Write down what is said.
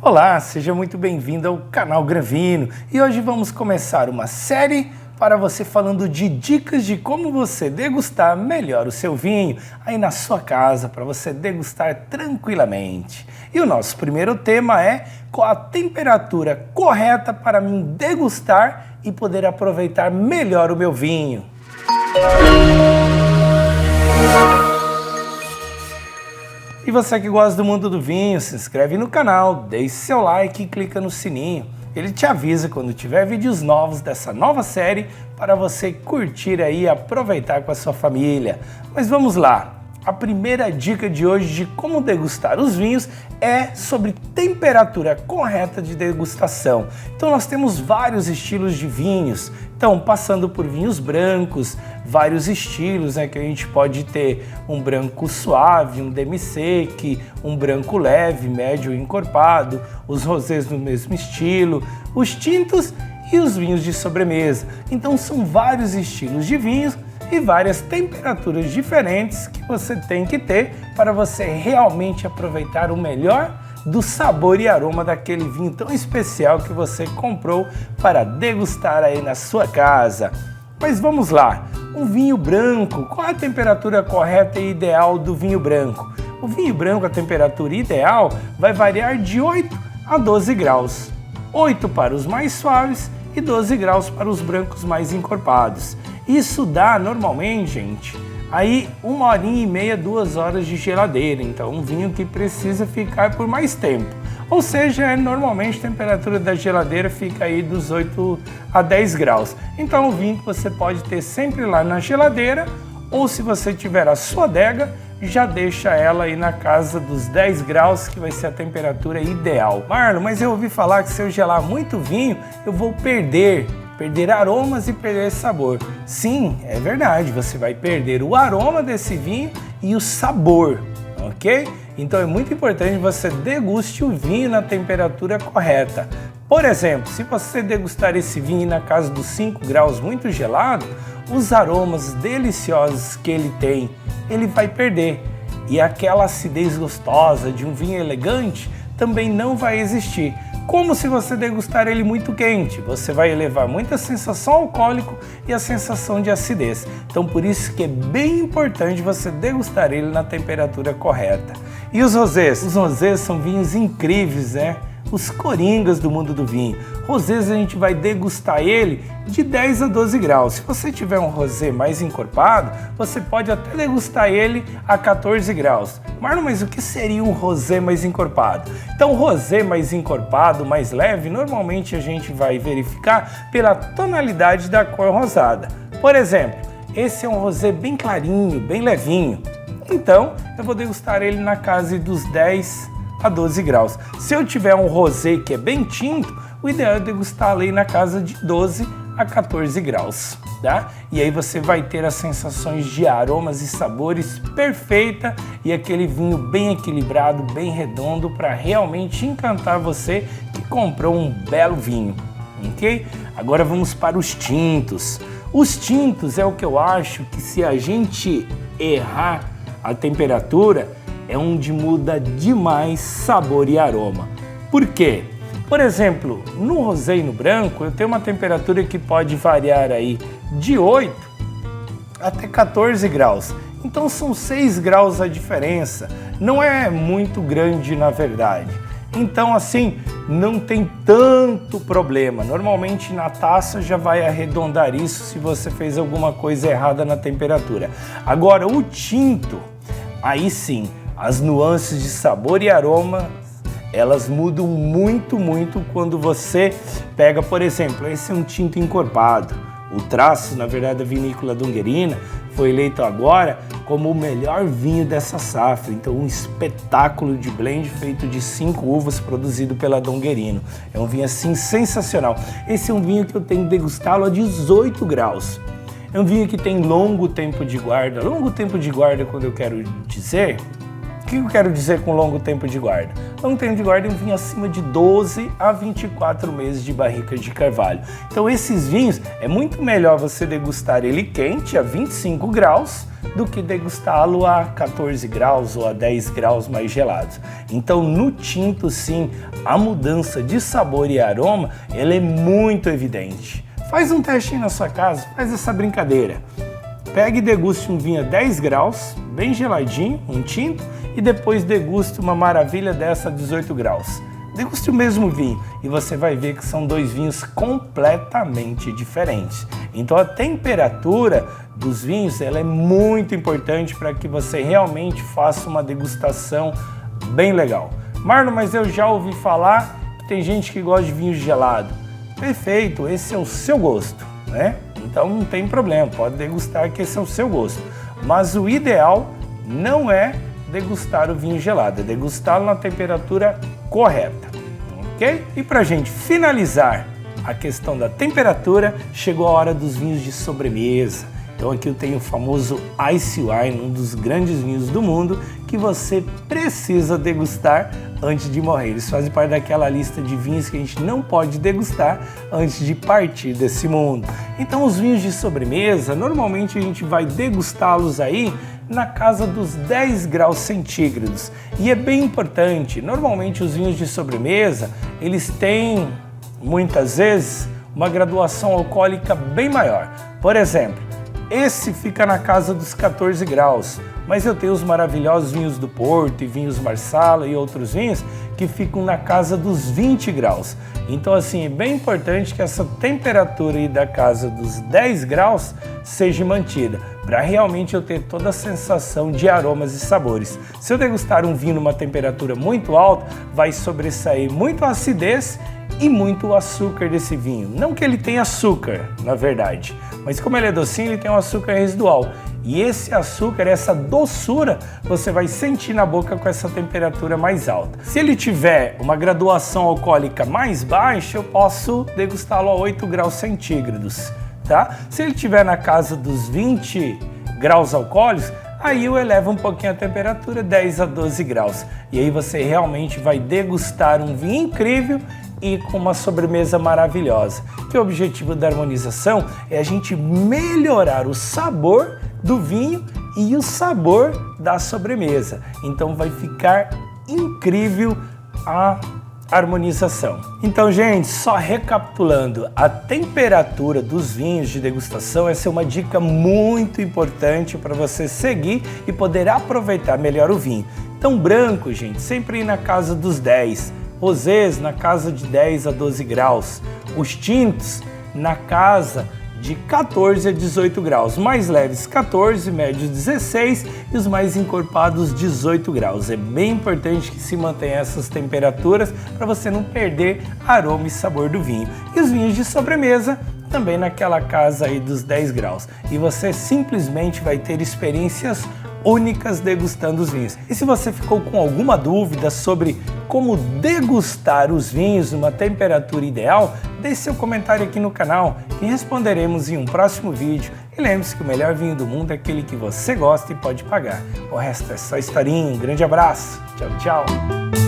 Olá, seja muito bem-vindo ao canal Granvino e hoje vamos começar uma série para você falando de dicas de como você degustar melhor o seu vinho aí na sua casa para você degustar tranquilamente. E o nosso primeiro tema é qual a temperatura correta para mim degustar e poder aproveitar melhor o meu vinho. E você que gosta do mundo do vinho, se inscreve no canal, deixe seu like e clica no sininho. Ele te avisa quando tiver vídeos novos dessa nova série para você curtir aí e aproveitar com a sua família. Mas vamos lá! A primeira dica de hoje de como degustar os vinhos é sobre temperatura correta de degustação. Então nós temos vários estilos de vinhos, então passando por vinhos brancos, vários estilos, que a gente pode ter um branco suave, um demi-sec, um branco leve, médio e encorpado, os rosés no mesmo estilo, os tintos e os vinhos de sobremesa. Então são vários estilos de vinhos e várias temperaturas diferentes que você tem que ter para você realmente aproveitar o melhor do sabor e aroma daquele vinho tão especial que você comprou para degustar aí na sua casa. Mas vamos lá, um vinho branco, qual a temperatura correta e ideal do vinho branco? O vinho branco, a temperatura ideal vai variar de 8 a 12 graus. 8 para os mais suaves e 12 graus para os brancos mais encorpados. Isso dá normalmente, gente, aí 1h30, 2 horas de geladeira, então um vinho que precisa ficar por mais tempo. Ou seja, normalmente a temperatura da geladeira fica aí dos 8 a 10 graus. Então o vinho que você pode ter sempre lá na geladeira, ou se você tiver a sua adega, já deixa ela aí na casa dos 10 graus, que vai ser a temperatura ideal. Marlon, mas eu ouvi falar que se eu gelar muito vinho, eu vou perder aromas e perder sabor. Sim, é verdade, você vai perder o aroma desse vinho e o sabor, ok? Então é muito importante que você deguste o vinho na temperatura correta. Por exemplo, se você degustar esse vinho na casa dos 5 graus muito gelado, os aromas deliciosos que ele tem, ele vai perder. E aquela acidez gostosa de um vinho elegante também não vai existir. Como se você degustar ele muito quente, você vai elevar muito a sensação alcoólica e a sensação de acidez. Então por isso que é bem importante você degustar ele na temperatura correta. E os rosés? Os rosés são vinhos incríveis, Os coringas do mundo do vinho. Rosés a gente vai degustar ele de 10 a 12 graus. Se você tiver um rosé mais encorpado, você pode até degustar ele a 14 graus. Marlon, mas o que seria um rosé mais encorpado? Então, o rosé mais encorpado, mais leve, normalmente a gente vai verificar pela tonalidade da cor rosada. Por exemplo, esse é um rosé bem clarinho, bem levinho. Então, eu vou degustar ele na casa dos 10 a 12 graus. Se eu tiver um rosé que é bem tinto, o ideal é degustar ali na casa de 12 a 14 graus, tá? E aí você vai ter as sensações de aromas e sabores perfeita e aquele vinho bem equilibrado, bem redondo para realmente encantar você que comprou um belo vinho, ok? Agora vamos para os tintos. Os tintos é o que eu acho que se a gente errar a temperatura, é onde muda demais sabor e aroma. Por quê? Por exemplo, no rosé e no branco, eu tenho uma temperatura que pode variar aí de 8 até 14 graus. Então são 6 graus a diferença. Não é muito grande na verdade. Então assim, não tem tanto problema. Normalmente na taça já vai arredondar isso se você fez alguma coisa errada na temperatura. Agora o tinto, aí sim, as nuances de sabor e aroma, elas mudam muito quando você pega, por exemplo, esse é um tinto encorpado. O Traço, na verdade, da vinícola Donguerina, foi eleito agora como o melhor vinho dessa safra. Então, um espetáculo de blend feito de 5 uvas produzido pela Donguerino. É um vinho assim sensacional. Esse é um vinho que eu tenho que degustá-lo a 18 graus. É um vinho que tem longo tempo de guarda. Longo tempo de guarda, quando eu quero dizer, que eu quero dizer com longo tempo de guarda? Longo tempo de guarda é um vinho acima de 12 a 24 meses de barrica de carvalho. Então esses vinhos, é muito melhor você degustar ele quente, a 25 graus, do que degustá-lo a 14 graus ou a 10 graus mais gelados. Então no tinto, sim, a mudança de sabor e aroma, ela é muito evidente. Faz um testinho na sua casa, faz essa brincadeira. Pegue e deguste um vinho a 10 graus, bem geladinho, um tinto, e depois deguste uma maravilha dessa a 18 graus. Deguste o mesmo vinho e você vai ver que são dois vinhos completamente diferentes. Então a temperatura dos vinhos ela é muito importante para que você realmente faça uma degustação bem legal. Marlon, mas eu já ouvi falar que tem gente que gosta de vinho gelado. Perfeito, esse é o seu gosto, né? Então não tem problema, pode degustar que esse é o seu gosto. Mas o ideal não é degustar o vinho gelado, é degustá-lo na temperatura correta, ok? E para a gente finalizar a questão da temperatura, chegou a hora dos vinhos de sobremesa. Então aqui eu tenho o famoso Ice Wine, um dos grandes vinhos do mundo, que você precisa degustar antes de morrer. Eles fazem parte daquela lista de vinhos que a gente não pode degustar antes de partir desse mundo. Então os vinhos de sobremesa, normalmente a gente vai degustá-los aí na casa dos 10 graus centígrados. E é bem importante, normalmente os vinhos de sobremesa, eles têm, muitas vezes, uma graduação alcoólica bem maior. Por exemplo, esse fica na casa dos 14 graus, mas eu tenho os maravilhosos vinhos do Porto e vinhos Marsala e outros vinhos que ficam na casa dos 20 graus. Então assim, é bem importante que essa temperatura aí da casa dos 10 graus seja mantida, para realmente eu ter toda a sensação de aromas e sabores. Se eu degustar um vinho numa temperatura muito alta, vai sobressair muito a acidez e muito o açúcar desse vinho. Não que ele tenha açúcar, na verdade, mas como ele é docinho, ele tem um açúcar residual. E esse açúcar, essa doçura, você vai sentir na boca com essa temperatura mais alta. Se ele tiver uma graduação alcoólica mais baixa, eu posso degustá-lo a 8 graus centígrados, tá? Se ele estiver na casa dos 20 graus alcoólicos, aí eu elevo um pouquinho a temperatura, 10 a 12 graus. E aí você realmente vai degustar um vinho incrível e com uma sobremesa maravilhosa. Que o objetivo da harmonização é a gente melhorar o sabor do vinho e o sabor da sobremesa. Então vai ficar incrível a harmonização. Então, gente, só recapitulando, a temperatura dos vinhos de degustação, essa é uma dica muito importante para você seguir e poder aproveitar melhor o vinho. Então, branco, gente, sempre ir na casa dos 10, rosés na casa de 10 a 12 graus, os tintos na casa de 14 a 18 graus, mais leves 14, médios 16 e os mais encorpados 18 graus. É bem importante que se mantenha essas temperaturas para você não perder aroma e sabor do vinho. E os vinhos de sobremesa também naquela casa aí dos 10 graus. E você simplesmente vai ter experiências únicas degustando os vinhos. E se você ficou com alguma dúvida sobre como degustar os vinhos numa temperatura ideal, deixe seu comentário aqui no canal que responderemos em um próximo vídeo. E lembre-se que o melhor vinho do mundo é aquele que você gosta e pode pagar. O resto é só historinha. Um grande abraço. Tchau, tchau.